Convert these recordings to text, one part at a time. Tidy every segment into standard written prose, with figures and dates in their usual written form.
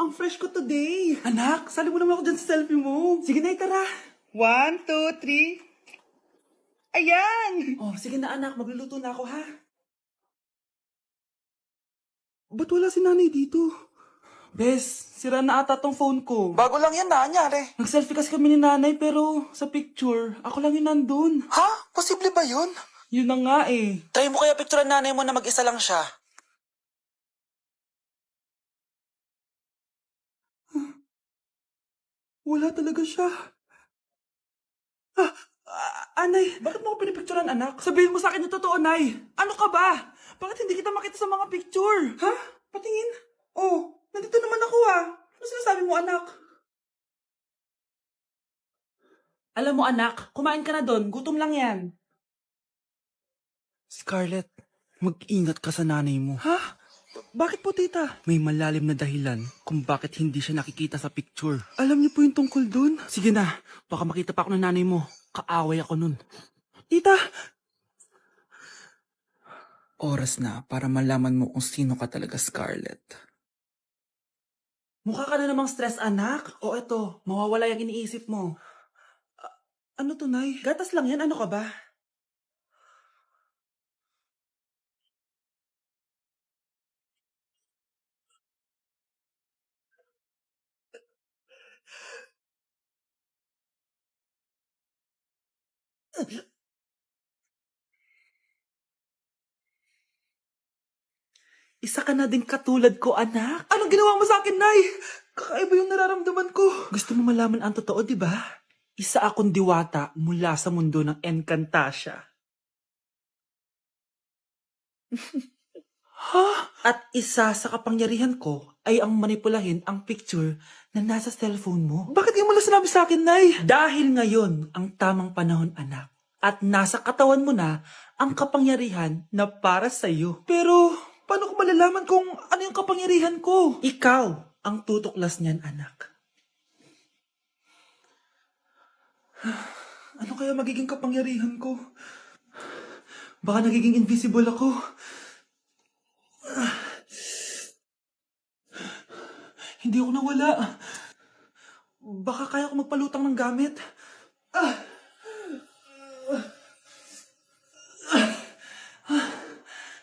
ang fresh ko today. Anak, sali mo naman ako dyan sa selfie mo. Sige na, tara. 1, 2, 3. Ayan! Oh, sige na anak, magluluto na ako ha. Ba't wala si nanay dito? Bes, sira na ata tong phone ko. Bago lang yan, nangyari. Nag-selfie kasi kami ni nanay pero sa picture, ako lang yung nandun. Ha? Posible ba yun? Yun na nga eh. Try mo kaya picturean nanay mo na mag-isa lang siya. Wala talaga siya. Anay, bakit mo ako pinipicturean, anak? Sabihin mo sa akin yung totoo, Nay. Ano ka ba? Bakit hindi kita makita sa mga picture? Ha? Patingin? Oh, nandito naman ako Ano sinasabi mo, anak? Alam mo, anak, kumain ka na doon. Gutom lang yan. Scarlett, mag-ingat ka sa nanay mo. Ha? Bakit po, tita? May malalim na dahilan kung bakit hindi siya nakikita sa picture. Alam niyo po yung tungkol doon? Sige na, baka makita pa ako ng nanay mo. Kaaway ako nun. Tita! Oras na para malaman mo kung sino ka talaga, Scarlett. Mukha ka na namang stress, anak. O eto, mawawala yung iniisip mo. Ano to, Nay? Gatas lang yan. Ano ka ba? Isa ka na din katulad ko, anak. Anong ginawa mo sa akin, Nay? Kakaiba yung nararamdaman ko. Gusto mo malaman ang totoo, di ba? Isa akong diwata mula sa mundo ng Encantasia. Ha? At isa sa kapangyarihan ko ay ang manipulahin ang picture na nasa cellphone mo. Bakit di mo lang sinabi sa akin, Nay? Dahil ngayon ang tamang panahon, anak. At nasa katawan mo na ang kapangyarihan na para sa'yo. Pero, paano ko malalaman kung ano yung kapangyarihan ko? Ikaw ang tutuklas niyan, anak. Ano kaya magiging kapangyarihan ko? Baka nagiging invisible ako. Hindi ako nawala. Baka kaya ko magpalutang ng gamit.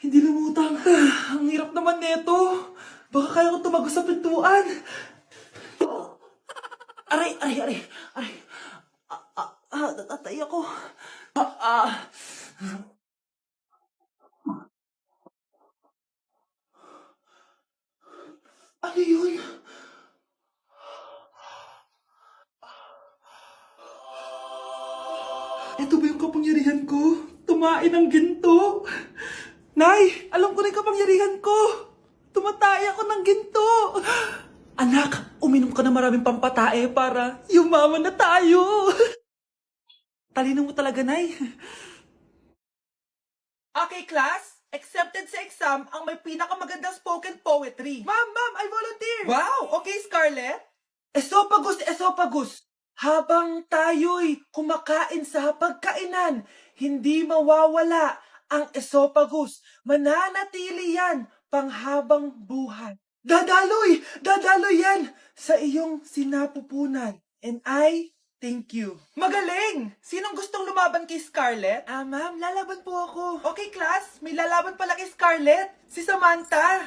Hindi lumutang. Ang hirap naman neto. Baka kaya ko tumagos sa pintuan. Aray, aray, aray. Aray. Tatay ako. Ano yun? Ito ba yung kapangyarihan ko? Tumain ng ginto? Nay, alam ko na yung kapangyarihan ko. Tumatay ako ng ginto. Anak, uminom ka na maraming pampatae para yumaman na tayo. Talino mo talaga, Nay. Okay, class. Accepted sa exam ang may pinakamagandang spoken poetry. Ma'am, I volunteer. Wow, okay, Scarlett. Esophagus. Habang tayo'y kumakain sa pagkainan, hindi mawawala ang esophagus. Mananatili yan panghabang buhay. Dadaloy yan sa iyong sinapupunan. And I thank you. Magaling! Sinong gustong lumaban kay Scarlett? Ma'am, lalaban po ako. Okay, class. May lalaban pala kay Scarlett. Si Samantha.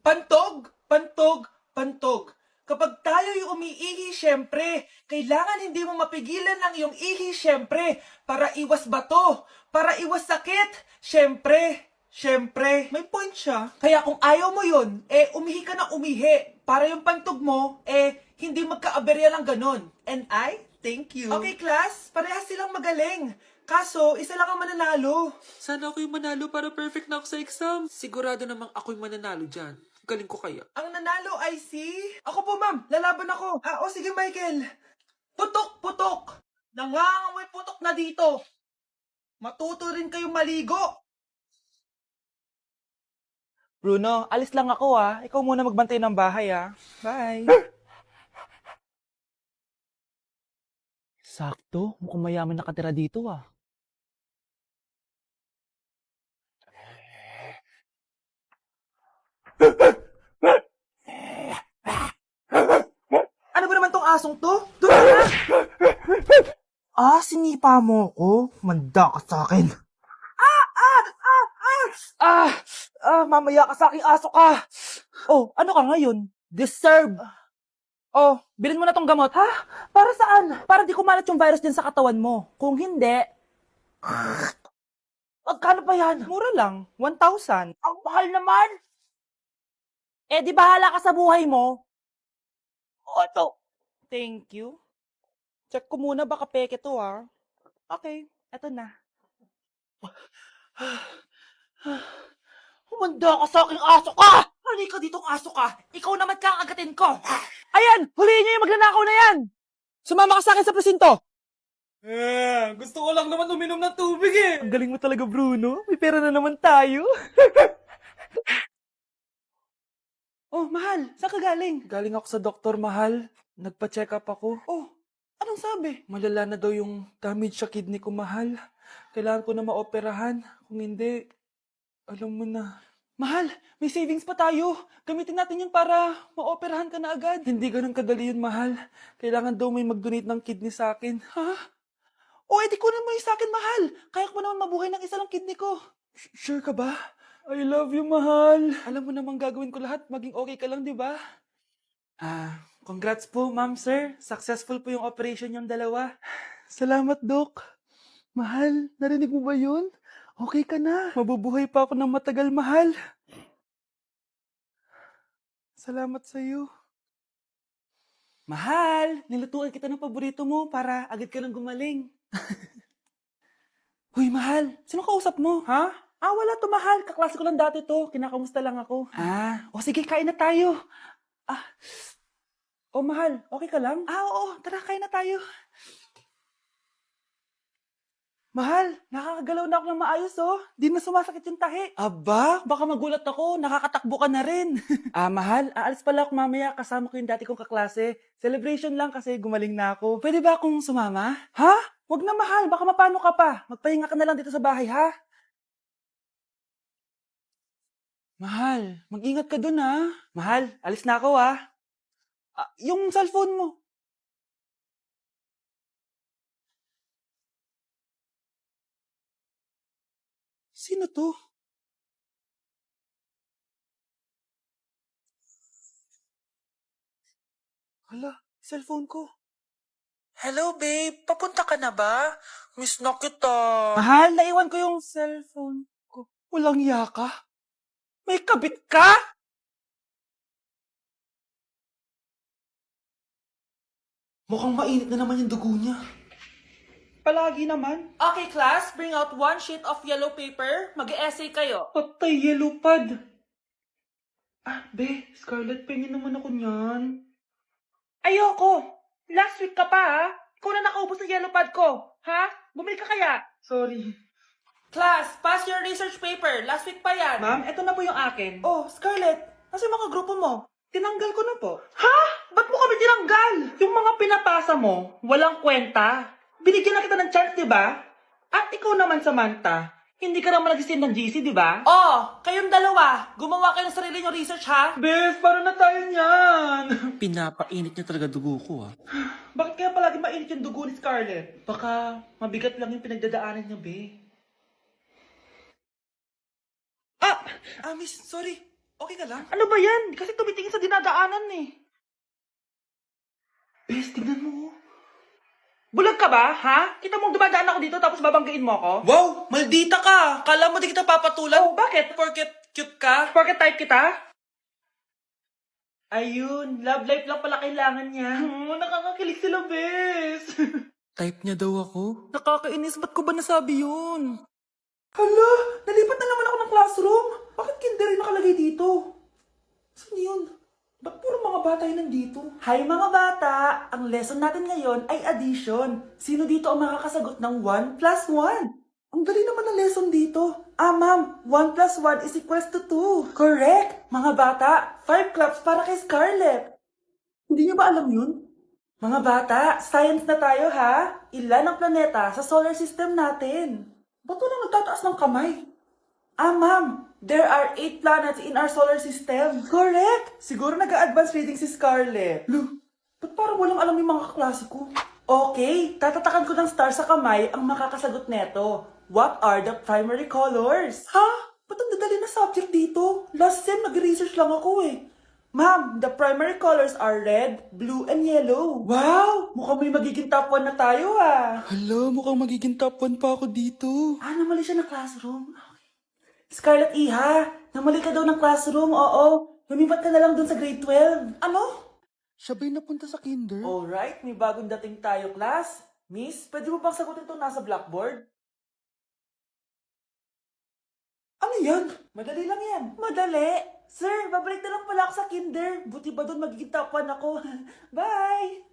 Pantog. Kapag tayo'y umiihi, syempre, kailangan hindi mo mapigilan ang iyong ihi, syempre, para iwas bato, para iwas sakit, syempre, may point siya. Kaya kung ayaw mo yun, umihi ka na umihi, para yung pantog mo, hindi magkaaberya lang ganon. And I thank you. Okay, class, parehas silang magaling. Kaso, isa lang ang mananalo. Sana ako yung manalo para perfect na ako sa exam. Sigurado namang ako yung mananalo dyan. Galing ko kaya. Ang nanalo ay si... Ako po, ma'am. Lalaban ako. Sige, Michael. Putok. Nangangamoy putok na dito. Matuto rin kayong maligo. Bruno, alis lang ako Ikaw muna magbantay ng bahay Bye. Sakto. Mukhang mayaman nakatira dito asong to? Doon na! Sinipa mo ko? Manda ka sa akin. Mamaya ka sa aking aso ka. Oh, ano ka ngayon? Deserve. Oh, bilhin mo na tong gamot. Ha? Para saan? Para di kumalat yung virus din sa katawan mo. Kung hindi... Magkano pa yan? Mura lang. 1,000. Ang mahal naman. Eh, di bahala ka sa buhay mo. O, ito. Thank you. Check ko muna, baka peke to, ha. Okay, eto na. Humanda ka sa aking aso ka! Halika ditong aso ka! Ikaw naman kakagatin ko! Ayan! Huliin niyo yung magnanakaw na yan! Sumama ka sa akin sa presinto! Gusto ko lang naman uminom ng tubig eh! Ang galing mo talaga, Bruno. May pera na naman tayo. Oh, mahal. Saan ka galing? Galing ako sa doktor, mahal. Nagpa-check up ako. Oh, anong sabi? Malala na daw yung damage sa kidney ko, mahal. Kailangan ko na maoperahan. Kung hindi, alam mo na. Mahal, may savings pa tayo. Gamitin natin yan para maoperahan ka na agad. Hindi ganun kadali yun, mahal. Kailangan daw may mag-donate ng kidney sa akin. Ha? O, edi kunin mo yung sa akin, mahal. Kaya ko pa naman mabuhay ng isa lang kidney ko. Sure ka ba? I love you, mahal. Alam mo namang gagawin ko lahat. Maging okay ka lang, di ba? Congrats po, ma'am, sir. Successful po yung operation yung dalawa. Salamat, Doc. Mahal, narinig mo ba yun? Okay ka na. Mabubuhay pa ako ng matagal, mahal. Salamat sa'yo. Mahal, nilutuan kita ng paborito mo para agad ka nang gumaling. Huy, mahal, sino kausap mo? Ha? Wala to, mahal. Kaklase ko lang dati to. Kinakamusta lang ako. Sige, kain na tayo. Mahal, okay ka lang? Oo, tara, kain na tayo. Mahal, nakakagalaw na ako ng maayos, oh. Di na sumasakit yung tahi. Aba, baka magulat ako. Nakakatakbo ka na rin. Mahal, aalis pala ako mamaya. Kasama ko yung dati kong kaklase. Celebration lang kasi gumaling na ako. Pwede ba akong sumama? Ha? Wag na, mahal. Baka mapano ka pa. Magpahinga ka na lang dito sa bahay, ha? Mahal, mag-ingat ka dun, ha? Mahal, alis na ako, ha? Yung cellphone mo. Sino to? Hala, cellphone ko. Hello, babe. Papunta ka na ba? Miss na kita. Mahal, naiwan ko yung cellphone ko. Walang yaka. May kabit ka? Mukhang mainit na naman yung dugo niya. Palagi naman. Okay, class. Bring out one sheet of yellow paper. Mag-essay kayo. Patay, yellow pad. Be, Scarlett, pengin naman ako niyan. Ayoko. Last week ka pa, ha? Ikaw na nakaubos ng yellow pad ko. Ha? Bumili ka kaya? Sorry. Class, pass your research paper. Last week pa yan. Ma'am, eto na po yung akin. Oh, Scarlett, nasa yung mga grupo mo? Tinanggal ko na po. Ha? Ba't mo kami tinanggal? Yung mga pinapasa mo, walang kwenta. Binigyan na kita ng chance, di ba? At ikaw naman, Samantha, hindi ka naman nag-send ng GC, di ba? Oh, kayong dalawa. Gumawa kayo ng sarili nyo research, ha? Bes, paano na tayo niyan? Pinapainit niya talaga dugo ko, Bakit kaya palagi mainit yung dugo ni Scarlett? Baka mabigat lang yung pinagdadaanan niya, be. Miss, sorry. Okay ka lang? Ano ba yan? Kasi tumitingin sa dinadaanan eh. Bes, tignan mo. Bulag ka ba, ha? Kita mong dumadaan ako dito tapos babanggain mo ako? Wow! Maldita ka! Kala mo di kita papatulan? Oh, bakit? Porket cute ka? Porket type kita? Ayun, love life lang pala kailangan niya. Nakakakilig sila, bes. Type niya daw ako? Nakakainis, ba't ko ba nasabi yun? Hala, nalipat na naman ako ng classroom. Bakit kinder rin nakalagay dito? Saan yun? Ba't puro mga bata yun nandito? Hi mga bata! Ang lesson natin ngayon ay addition. Sino dito ang makakasagot ng 1 plus 1? Ang dali naman ng lesson dito. Ma'am, 1 plus 1 is equals to 2. Correct! Mga bata, 5 claps para kay Scarlett. Hindi niyo ba alam yun? Mga bata, science na tayo ha. Ilan ang planeta sa solar system natin? Ba't walang nagtataas ng kamay? Ma'am, there are 8 planets in our solar system. Correct! Siguro nag-a-advance reading si Scarlett. Ba't parang walang alam yung mga kaklase ko? Okay, tatatakan ko ng star sa kamay ang makakasagot neto. What are the primary colors? Ha? Ba't ang dadali na subject dito? Last sem, nag-research lang ako eh. Ma'am, the primary colors are red, blue, and yellow. Wow! Mukhang may magiging top 1 na tayo ah. Hala, mukhang magiging top 1 pa ako dito. Ah, namali siya ng classroom. Okay. Scarlett Iha, namali ka daw ng classroom, oo. Lumipat ka na lang dun sa grade 12. Ano? Siya ba'y napunta sa kinder? Alright, may bagong dating tayo, class. Miss, pwede mo bang sagutin itong nasa blackboard? Ano yan? Madali lang yan. Madali? Sir, babalik na lang pala ako sa kinder. Buti ba doon magiging top 1 ako? Bye!